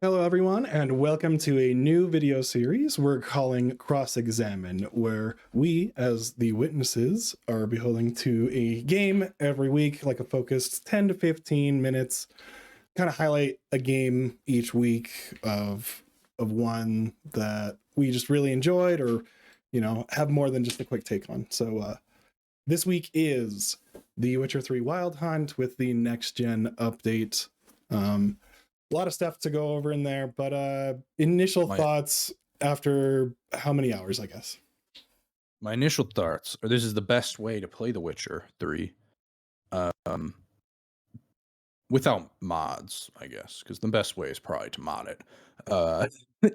Hello, everyone, and welcome to a new video series we're calling Cross Examine, where we, as the witnesses, are beholding to a game every week, like a focused 10 to 15 minutes, kind of highlight a game each week of one that we just really enjoyed or, have more than just a quick take on. So this week is The Witcher 3 Wild Hunt with the next gen update. A lot of stuff to go over in there, but initial My thoughts after how many hours, I guess. my initial thoughts are this is the best way to play The Witcher 3, um, without mods, I guess, because the best way is probably to mod it uh,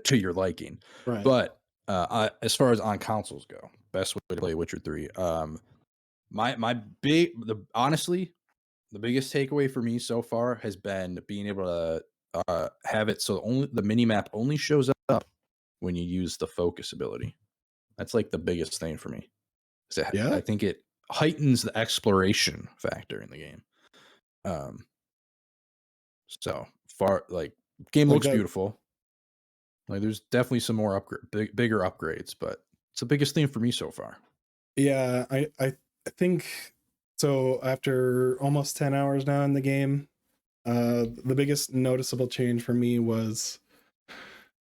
to your liking. Right. But as far as on consoles go, best way to play Witcher 3. My big the honestly the biggest takeaway for me so far has been being able to have it so only the mini map only shows up when you use the focus ability. That's like the biggest thing for me. 'Cause Yeah. I think it heightens the exploration factor in the game. Um, so far, like game Like looks that. beautiful. Like there's definitely some more bigger upgrades, but it's the biggest thing for me so far. Yeah. I think so. After almost 10 hours now in the game, the biggest noticeable change for me was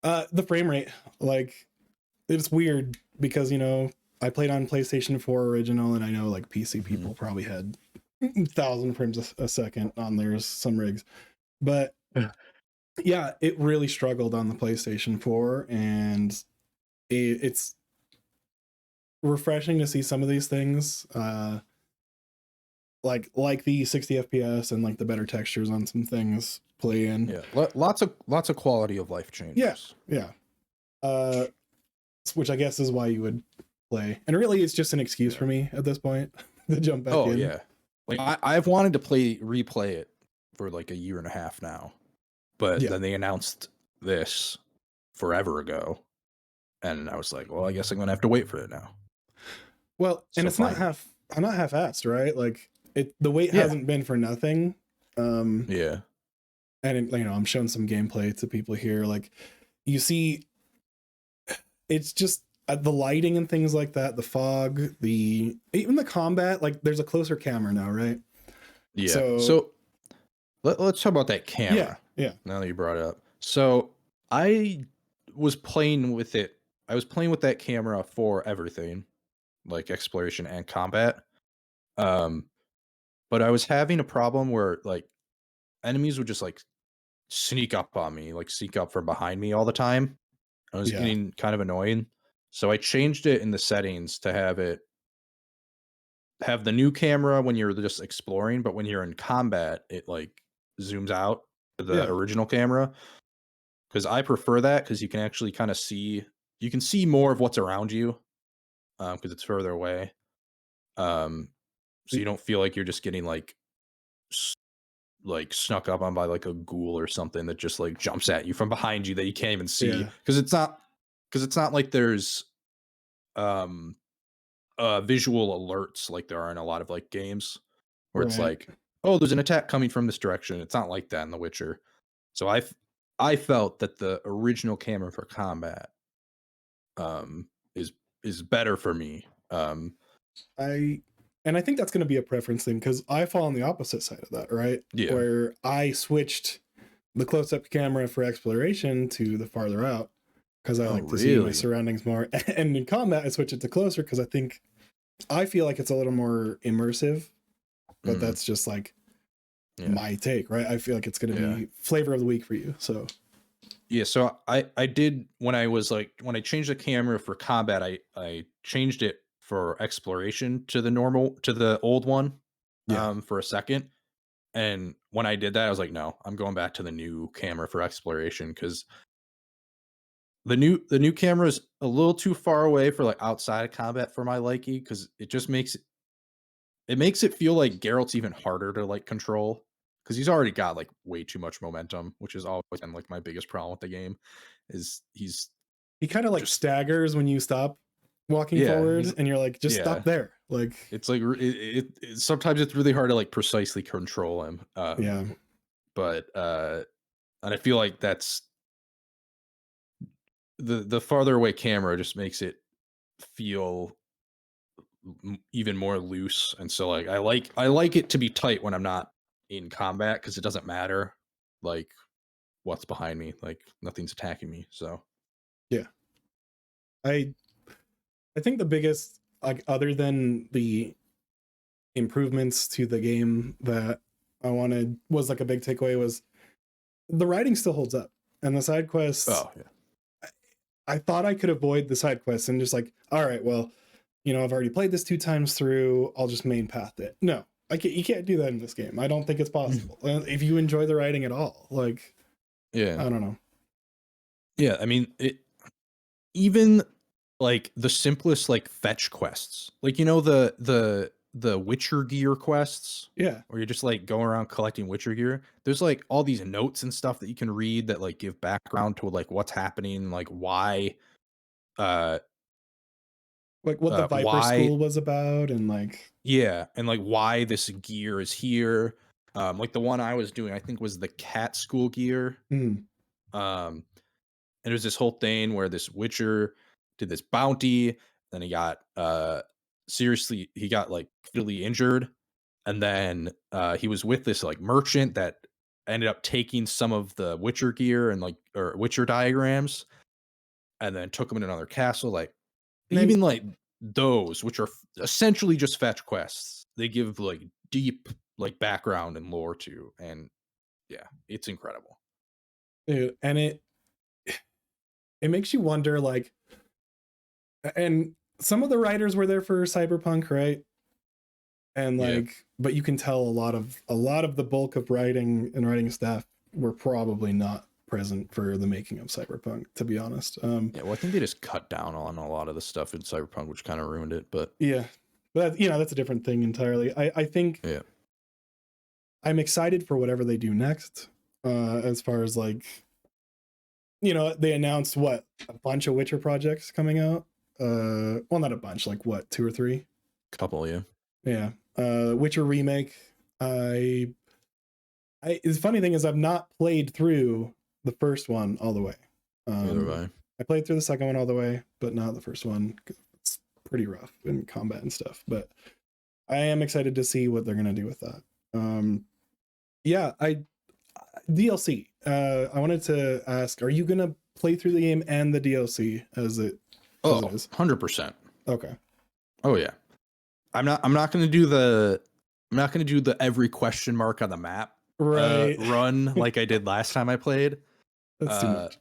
the frame rate. Like, it's weird because, I played on PlayStation 4 original, and I know like PC Mhm. people probably had 1,000 frames a second on theirs, some rigs. But yeah, it really struggled on the PlayStation 4, and it's refreshing to see some of these things, like the 60 FPS and like the better textures on some things play in. Yeah, lots of quality of life Yeah, changes. yeah. Uh, which I guess is why you would play, and really, it's just an excuse Yeah. for me at this point to jump back Oh in. yeah. Like I've wanted to replay it for like a year and a half now, but Yeah. then they announced this forever ago, and I was like, well, I guess I'm gonna have to wait for it now. Well, and So finally, I'm not half-assed, right? Like the wait yeah, hasn't been for nothing. Um, yeah. and I'm showing some gameplay to people here. Like, you see, it's just the lighting and things like that, the fog, the even the combat. Like, there's a closer camera now, right? Yeah. So So let's talk about that yeah, camera. yeah, Now that you brought it up. So I was playing with it. I was playing with that camera for everything, like exploration and combat. Um, but I was having a problem where like enemies would just like sneak up on me, like sneak up from behind me all the time. I was yeah, getting kind of annoying. So I changed it in the settings to have the new camera when you're just exploring, but when you're in combat, it like zooms out to the yeah. original camera. Because I prefer that because you can actually kind of see you can see more of what's around you because it's further away. Um, so you don't feel like you're just getting s- like snuck up on by like a ghoul or something that just like jumps at you from behind you that you can't even see Yeah, because it's not like there's um visual alerts like there are in a lot of like games where it's right. like, oh, there's an attack coming from this direction. It's not like that in The Witcher. So I felt that the original camera for combat um is is better for me. I and I think that's going to be a preference thing because I fall on the opposite side of that, right? Yeah. Where I switched the close-up camera for exploration to the farther out because I Oh, like to see my really? surroundings more. And in combat, I switch it to closer because I feel like it's a little more immersive. But Mm, that's just like yeah. my take, right? I feel like it's going to Yeah. be flavor of the week for you. So Yeah, so I did when I was like when I changed the camera for combat, I changed it for exploration to the old one yeah, for a second. And when I did that, I was like, no, I'm going back to the new camera for exploration because the new camera is a little too far away for like outside of combat for my liking because it makes it feel like Geralt's even harder to like control because he's already got like way too much momentum, which has always been like my biggest problem with the game. Is he's he kind of like just staggers when you stop walking yeah forward, he's and you're like, just yeah stop there. Like, it's like sometimes it's really hard to like precisely control him. yeah, But and I feel like the farther away camera just makes it feel even more loose, and so like I like it to be tight when I'm not in combat because it doesn't matter like what's behind me, like nothing's attacking me. So Yeah. I I think the biggest, like, other than the improvements to the game that I wanted, was like a big takeaway, was the writing still holds up. And the side quests, oh yeah, I thought I could avoid the side quests and just like, all right, well, I've already played this 2 times through. I'll just main path it. No, you can't do that in this game. I don't think it's possible. If you enjoy the writing at all, like, yeah, I don't know. yeah. I mean, even like the simplest like fetch quests, like the Witcher gear quests, Yeah. where you're just like going around collecting Witcher gear. There's like all these notes and stuff that you can read that like give background to like what's happening, like uh Like what the Viper why School was about, and like, yeah, and like why this gear is here. Like the one I was doing, I think was the cat school gear. mm, Um, and it was this whole thing where this Witcher did this bounty, then he got like fatally injured, and then he was with this like merchant that ended up taking some of the Witcher gear and like or Witcher diagrams, and then took him in another castle. Like and then even like those, which are essentially just fetch quests, they give like deep like background and lore to, and yeah, it's incredible. and it makes you wonder, like, and some of the writers were there for Cyberpunk, right? And Yeah, like, but you can tell a lot of the bulk of writing and writing staff were probably not present for the making of Cyberpunk, to be honest. yeah. Well, I think they just cut down on a lot of the stuff in Cyberpunk, which kind of ruined it. But Yeah, but that's a different thing entirely. I think yeah, I'm excited for whatever they do next. As far as like, they announced what, a bunch of Witcher projects coming out. Well, not a bunch, like what, two or three? couple, yeah. Yeah. Witcher remake. I the funny thing is, I've not played through the first one all the way. Neither have I. I played through the second one all the way, but not the first one. It's pretty rough in combat and stuff. But I am excited to see what they're gonna do with that. Yeah, DLC. I wanted to ask: are you gonna play through the game and the DLC as it Oh, is? 100%. Okay. Oh yeah. I'm not going to do the every question mark on the map Right. run like I did last time I played. That's too Uh much.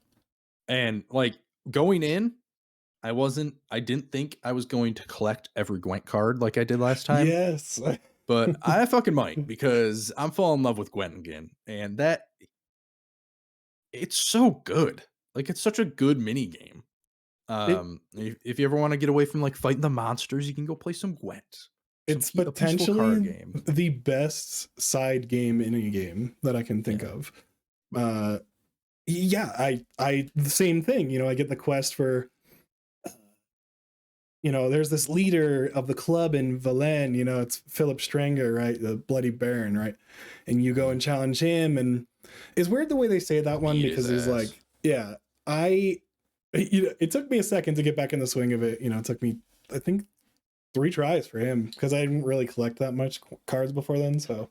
and like going in, I didn't think I was going to collect every Gwent card like I did last time, Yes. but I fucking might because I'm falling in love with Gwent again, and that it's so good. Like it's such a good mini game. it If you ever want to get away from like fighting the monsters, you can go play some Gwent. it's A peaceful card potentially game. the best side game in a game that I can think Yeah. of. Uh yeah, I the same thing. I get the quest for, there's this leader of the club in Valen, it's Philip Stranger, right? The Bloody Baron, right? And you go and challenge him, and it's weird the way they say that one, Beat his because he's ass. like, yeah, I it took me a second to get back in the swing of it. It took me, I think, 3 tries for him, because I didn't really collect that much cards before then. So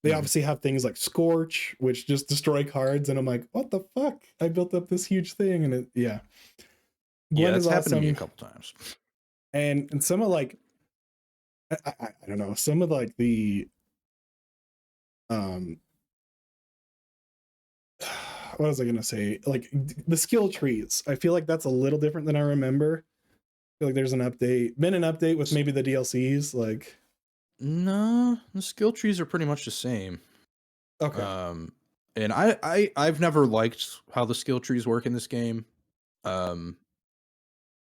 they Mhm. obviously have things like Scorch, which just destroy cards, and I'm like, what the fuck? I built up this huge thing, and yeah. Yeah, Gwen is that's happened to me a awesome. couple times. And some of, like, I don't know, some of like the um what was I gonna say? Like, the skill trees. I feel like that's a little different than I remember. I feel like there's been an update with maybe the DLCs. Like, No, the skill trees are pretty much the same. okay, Um, and I've never liked how the skill trees work in this game. Um,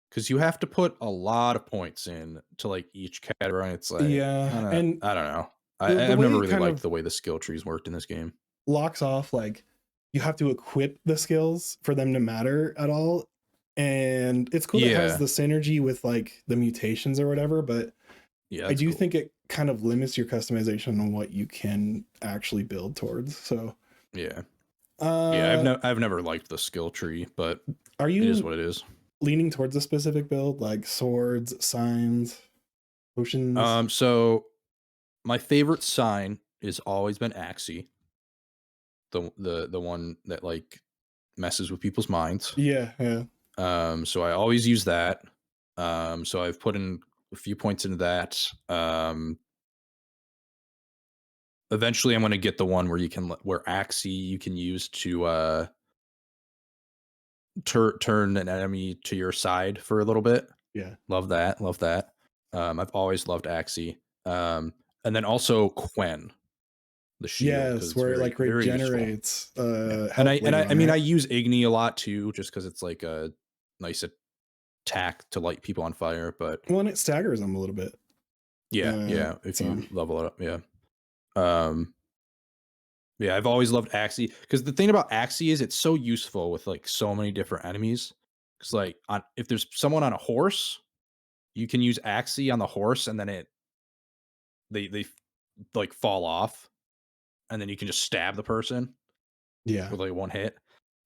because you have to put a lot of points in to like each category. And it's like yeah, kind of and I don't know. the I've way never it really kind liked of the way the skill trees worked in this game. locks off, like, you have to equip the skills for them to matter at all. And it's cool that it has Yeah, the synergy with like the mutations or whatever, but yeah, I that's do cool. think it kind of limits your customization on what you can actually build towards. So Yeah, Yeah, Uh, I've never liked the skill tree, but are it is you what it is. leaning towards a specific build, like swords, signs, potions? So my favorite sign has always been Axie, the one that like messes with people's minds. Yeah, yeah, So I always use that. So I've put in a few points into that. Eventually I'm going to get the one where where Axie you can use to turn an enemy to your side for a little bit. yeah. Love that. Love that. I've always loved Axie. And then also Quen, the shield, because Yes, it's where it very like very useful. regenerates Yeah. health later I on, mean I right? use Igni a lot too, just because it's like a nice attack to light people on fire. But Well, and it staggers them a little bit. yeah, yeah. If So you level it up, yeah. Um, yeah, I've always loved Axie because the thing about Axie is it's so useful with like so many different enemies. Because like if there's someone on a horse, you can use Axie on the horse, and then they like fall off, and then you can just stab the person yeah, with like one hit.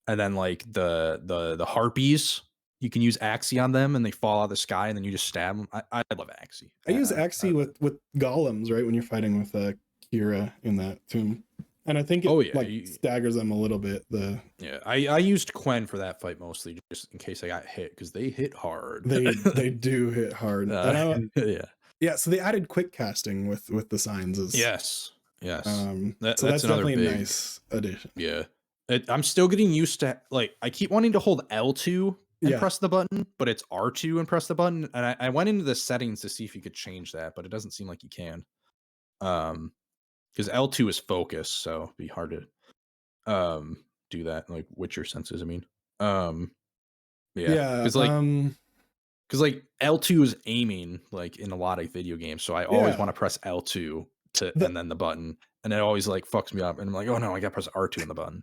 And then like the harpies, you can use Axie on them, and they fall out of the sky, and then you just stab them. I love Axie. I use Axie with golems, right? When you're fighting with Kira in that tomb, and I think it oh yeah, like staggers them a little bit. yeah. I used Quen for that fight mostly, just in case I got hit because they hit hard. They do hit hard, and Yeah. yeah. So they added quick casting with the signs as Yes. Yes. so That's that's another definitely a big. nice addition. Yeah. I'm still getting used to like I keep wanting to hold L2 and Yeah, press the button, but it's R2 and press the button. And I went into the settings to see if you could change that, but it doesn't seem like you can. Because L2 is focus, so it'd be hard to do that, like Witcher senses, I mean. Um yeah. yeah, Because like L2 is aiming like in a lot of video games. So I always want yeah. to press L2 to The and then the button. And it always like fucks me up. And I'm like, oh no, I gotta press R2 in the button.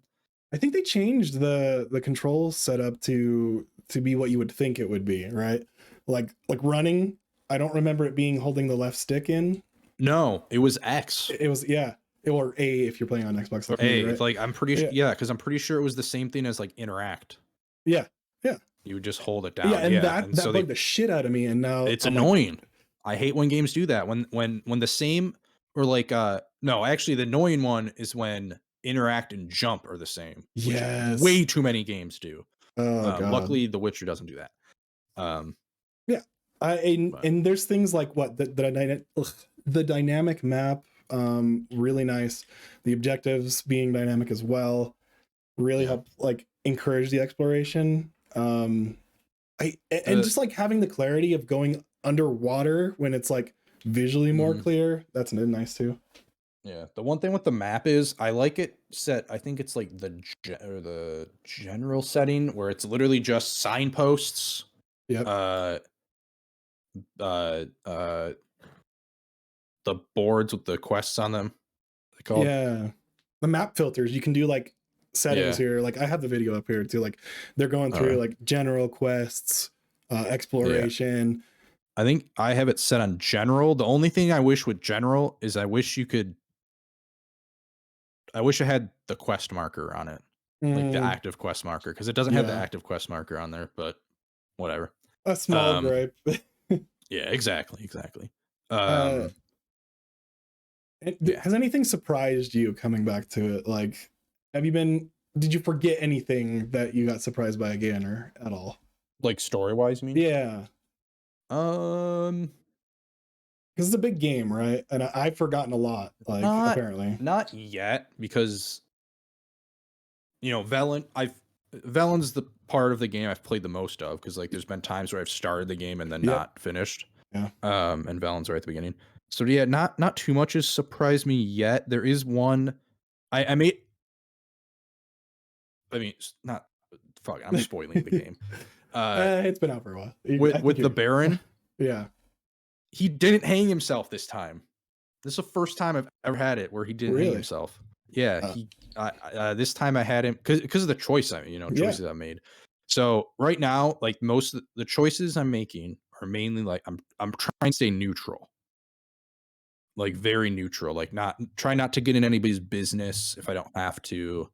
I think they changed the control setup to be what you would think it would be, right? Like running. I don't remember it being holding the left stick in. No, it was X It was yeah, or A if you're playing on Xbox or like me, A. right? It's like I'm pretty Yeah, yeah, because I'm pretty sure it was the same thing as like interact. yeah, yeah, You would just hold it yeah. down. And Yeah. that And so that bugged the shit out of me. And now it's I'm like, annoying. I hate when games do that. When the same or like no, actually the annoying one is when interact and jump are the same, which yes, way too many games do. oh god, Luckily The Witcher doesn't do that. Um yeah. but And there's things like what the dynamic map, really nice. The objectives being dynamic as well really yeah. help like encourage the exploration. And The just like having the clarity of going underwater when it's like visually more mhm, clear, that's nice too. yeah. The one thing with the map is I like it set. I think it's like the general setting where it's literally just signposts, Yep. uh, uh, uh, the boards with the quests on them. They called. Yeah. The map filters, you can do like settings Yeah. here. Like I have the video up here too. Like they're going All through right. like general quests, Yeah. exploration. I think I have it set on general. The only thing I wish with general is I wish you could. I wish I had the quest marker on it, like the Mm, active quest marker, because it doesn't have the yeah. active quest marker on there. But whatever. A small Um. gripe. Yeah. Exactly. Exactly. uh Um. Yeah. has anything surprised you coming back to it? Like have you been did you forget anything that you got surprised by again or at all? Like story wise, you mean? Yeah. Um, Because it's a big game, right? And I've forgotten a lot, like not apparently. not yet because Velen's the part of the game I've played the most of because like there's been times where I've started the game and then Yep. not finished. Yeah. And Velen's right at the beginning. So yeah, not too much has surprised me yet. There is one I made. I mean, not fuck. I'm spoiling the game. It's been out for a while. I think With the you're Baron, yeah. he didn't hang himself this time. This is the first time I've ever had it where he didn't hang Really? himself. Yeah, Uh, this time I had him because of the yeah. choices I made. So right now, like most of the choices I'm making are mainly like I'm trying to stay neutral, like very neutral, like not try not to get in anybody's business if I don't have to.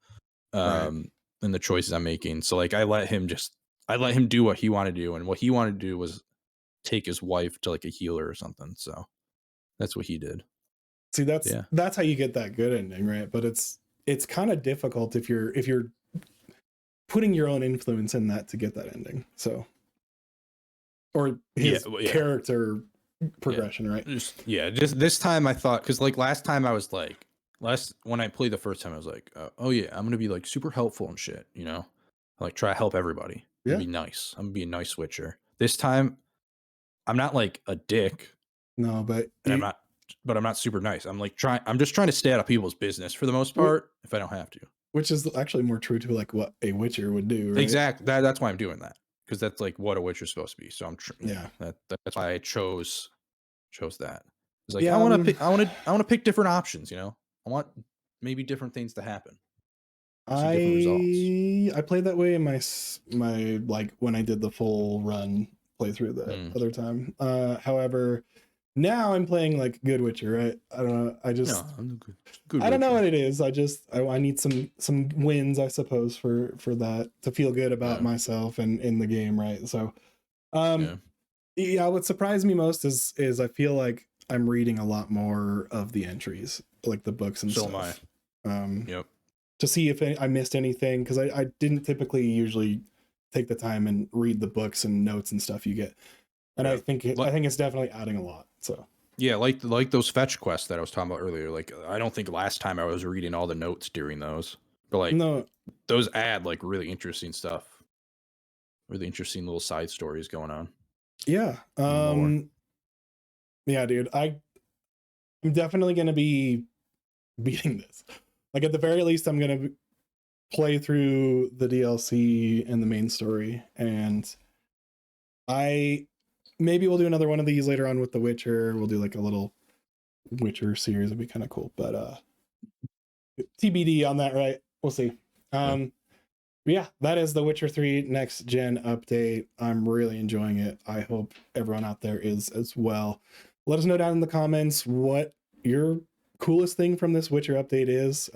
in the choices I'm making. So like I let him do what he wanted to do, and what he wanted to do was take his wife to like a healer or something. So that's what he did. See, Yeah. that's how you get that good ending, right? But it's kind of difficult if you're putting your own influence in that to get that ending. So, or his character progression, right? Just this time I thought, because like last time I was like, when I played the first time I was like, oh yeah, I'm gonna be like super helpful and shit, you know, like try to help everybody. Yeah. Be nice. I'm gonna be a nice Witcher. This time, I'm not like a dick. No, but I'm not super nice. I'm just trying to stay out of people's business for the most part, if I don't have to. Which is actually more true to like what a Witcher would do, right? Exactly. That's why I'm doing that, because that's like what a Witcher's supposed to be. So Yeah. That's why I chose that. It's like Yeah, I want to pick different options. You know, I want maybe different things to happen. See different results. I played that way in my like when I did the full run playthrough the other time. However, now I'm playing like Good Witcher, right? I don't know. I don't know what it is. I need some wins, I suppose, for that to feel good about myself and in the game, right? So, yeah, what surprised me most is I feel like I'm reading a lot more of the entries, like the books and stuff. Yep. To see if I missed anything, because I didn't typically usually take the time and read the books and notes and stuff you get, and I think it's definitely adding a lot. So yeah, like those fetch quests that I was talking about earlier. Like I don't think last time I was reading all the notes during those, but like those add like really interesting stuff, really interesting little side stories going on. Yeah. Yeah, dude, I'm definitely gonna be beating this. Like at the very least, I'm gonna play through the DLC and the main story, and maybe we'll do another one of these later on with The Witcher. We'll do like a little Witcher series. It'd be kind of cool, but TBD on that, right? We'll see. Yeah, that is The Witcher 3 next gen update. I'm really enjoying it. I hope everyone out there is as well. Let us know down in the comments what your coolest thing from this Witcher update is.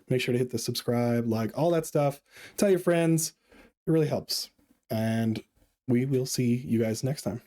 Make sure to hit the subscribe, like, all that stuff. Tell your friends. It really helps. And we will see you guys next time.